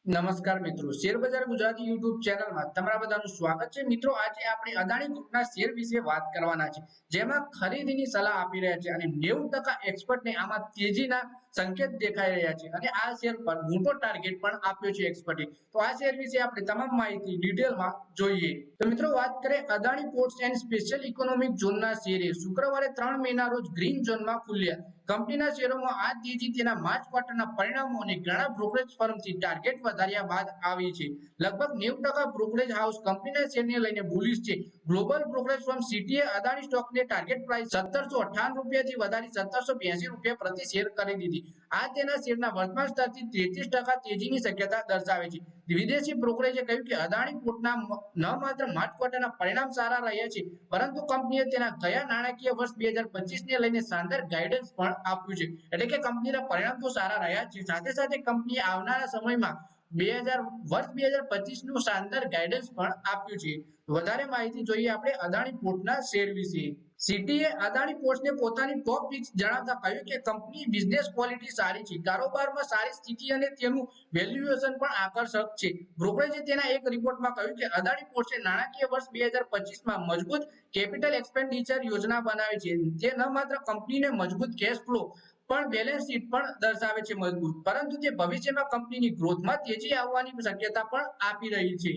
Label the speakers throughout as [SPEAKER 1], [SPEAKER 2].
[SPEAKER 1] નમસ્કાર મિત્રો, શેરબજાર ગુજરાતી યુટ્યુબ ચેનલમાં તમારા બધાનું સ્વાગત છે। મિત્રો, આજે આપણે અદાણી ગ્રુપના શેર વિશે વાત કરવાના છે, જેમાં ખરીદીની સલાહ આપી રહ્યા છે અને 90% એક્સપર્ટને આમાં તેજીના સંકેત દેખાઈ રહ્યા છે અને આ શેર પર મોટો ટાર્ગેટ પણ આપ્યો છે એક્સપર્ટે। તો આ શેર વિશે આપણે તમામ માહિતી ડિટેલમાં જોઈએ। તો મિત્રો, વાત કરીએ Adani ports and special economic ઝોનના શેરે શુક્રવારે 3 મેના રોજ ગ્રીન ઝોનમાં ખુલ્યા। કંપનીના શેરોમાં આ તેજી તેના માર્ચ ક્વાર્ટરના પરિણામો અને ઘણા બ્રોકરેજ ફર્મથી ટાર્ગેટ વધાર્યા બાદ આવી છે। લગભગ 90% બ્રોકરેજ હાઉસ કંપનીના શેરને લઈને બુલિશ છે। ગ્લોબલ બ્રોકરેજ ફર્મ સિટીએ અદાણી સ્ટોકને ટાર્ગેટ પ્રાઇસ 1758 રૂપિયાથી વધારી 1782 રૂપિયા પ્રતિ શેર કરી દીધી। આ તેના શેરના વર્તમાન સ્તરથી 33% તેજીની શક્યતા દર્શાવે છે। વિદેશી બ્રોકરેજે કહ્યું કે અદાણી પોર્ટના ન માત્ર માર્ચ ક્વાર્ટરના પરિણામ સારા રહ્યા છે, પરંતુ કંપનીએ તેના ગયા નાણાકીય વર્ષ 2025 ને લઈને શાનદાર ગાઈડન્સ પણ આપ્યું છે। એટલે કે કંપનીના પરિણામ તો સારા રહ્યા છે, સાથે સાથે કંપનીએ આવનારા સમયમાં વર્ષ 2025 નું શાનદાર ગાઈડન્સ પણ આપ્યું છે। વધારે માહિતી જોઈએ આપણે અદાણી પોર્ટના શેર વિશે। સિટીએ અદાણી પોર્ટ્સને પોતાની ટોપ પિક્સ જણાવતા કહ્યું કે કંપની બિઝનેસ ક્વોલિટી સારી છે, કારોબારમાં સારી સ્થિતિ અને તેનું વેલ્યુએશન પણ આકર્ષક છે। બ્રોકરેજે તેના એક રિપોર્ટમાં કહ્યું કે અદાણી પોર્ટ્સે નાણાકીય વર્ષ 2025 માં મજબૂત કેપિટલ એક્સપેન્ડિચર યોજના બનાવી છે। તે ન માત્ર કંપનીને મજબૂત કેશ ફ્લો પણ બેલેન્સ શીટ પણ દર્શાવે છે મજબૂત, પરંતુ તે ભવિષ્યમાં કંપનીની ગ્રોથમાં તેજી આવવાની શક્યતા પણ આપી રહી છે।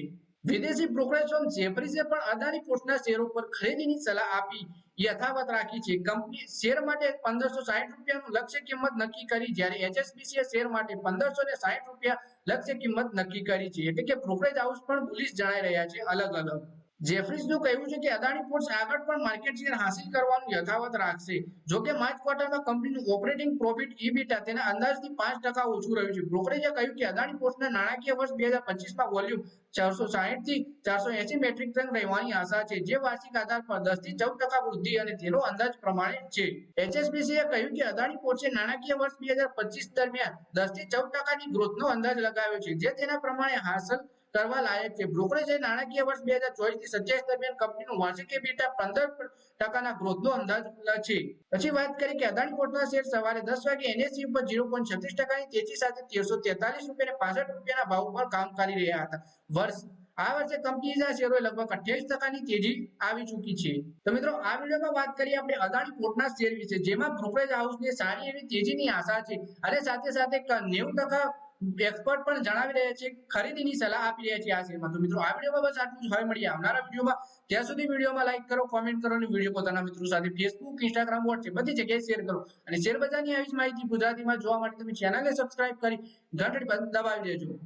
[SPEAKER 1] વિદેશી બ્રોકરેજ ફર્મ જેફરીસે પણ અદાણી પોર્ટ્સના શેરો પર ખરીદીની સલાહ આપી યથાવત રાખી છે। કંપની શેર માટે 1560 રૂપિયાનું લક્ષ્ય કિંમત નક્કી કરી, જ્યારે એચએસબીસીએ શેર માટે 1560 રૂપિયા લક્ષ્ય કિંમત નક્કી કરી છે। એટલે કે બ્રોકરેજ હાઉસ પણ બુલિશ જણાઈ રહ્યા છે અલગ અલગ। જેફરીસનું કહેવું છે કે અદાણી પોર્ટ્સ આગળ પણ માર્કેટ શેર હાંસિલ કરવાનું યથાવત રાખશે। જો કે માર્ચ ક્વાર્ટરમાં કંપનીનું ઓપરેટિંગ પ્રોફિટ ઇબીટા તેના અંદાજથી 5% ઓછું રહ્યું છે। બ્રોકરેજે કહ્યું કે અદાણી પોર્ટ્સના નાણાકીય વર્ષ 2025 માં વોલ્યુમ 460 થી 480 મેટ્રિક ટન રહેવાની આશા છે, જે વાર્ષિક આધાર પર 10 થી 14% વૃદ્ધિ અને તેનો અંદાજ પ્રમાણે છે। એચએસબીસીએ કહ્યું કે અદાણી પોર્ટ્સે નાણાકીય વર્ષ 2025 દરમિયાન 10 થી 14% ગ્રોથનો અંદાજ લગાવ્યો છે, જે તેના પ્રમાણે હાંસલ કરવા લાયક છે। બ્રોકરેજે નાણાકીય વર્ષ 2024 થી 27 દરમિયાન કંપનીનું વાર્ષિક ઇબીટા 15% ગ્રોથનો અંદાજ છે। પછી વાત કરીએ કે અદાણી પોર્ટના શેર સવારે 10 વાગે એનએસઈ ઉપર 0.36% ની તેજી સાથે 1343 રૂપિયા અને 65 રૂપિયાના ભાવ પર કામ કરી રહ્યા હતા। આ વર્ષે કંપનીના શેરોએ લગભગ 28% ની તેજી આવી ચૂકી છે। તો મિત્રો, આ વિડીયોમાં વાત કરીએ આપણે અદાણી પોર્ટના શેર વિશે, જેમાં બ્રોકરેજ હાઉસને સારી એવી તેજીની આશા છે અને સાથે સાથે 90% એક્સપર્ટ પણ જણાવી રહ્યા છે, ખરીદીની સલાહ આપી રહ્યા છે આ શેરમાં। તો મિત્રો, આ વિડીયોમાં બસ આટલું જ। હવે મળીએ આવનારા વિડીયોમાં। ત્યાં સુધી વિડીયોમાં લાઈક કરો, કોમેન્ટ કરો અને વિડીયો પોતાના મિત્રો સાથે ફેસબુક, ઇન્સ્ટાગ્રામ, વોટ્સએપ બધી જગ્યાએ શેર કરો અને શેર બજારની આવી જ માહિતી ગુજરાતીમાં જોવા માટે તમે ચેનલને સબસ્ક્રાઇબ કરી ઘંટડી દબાવી દેજો।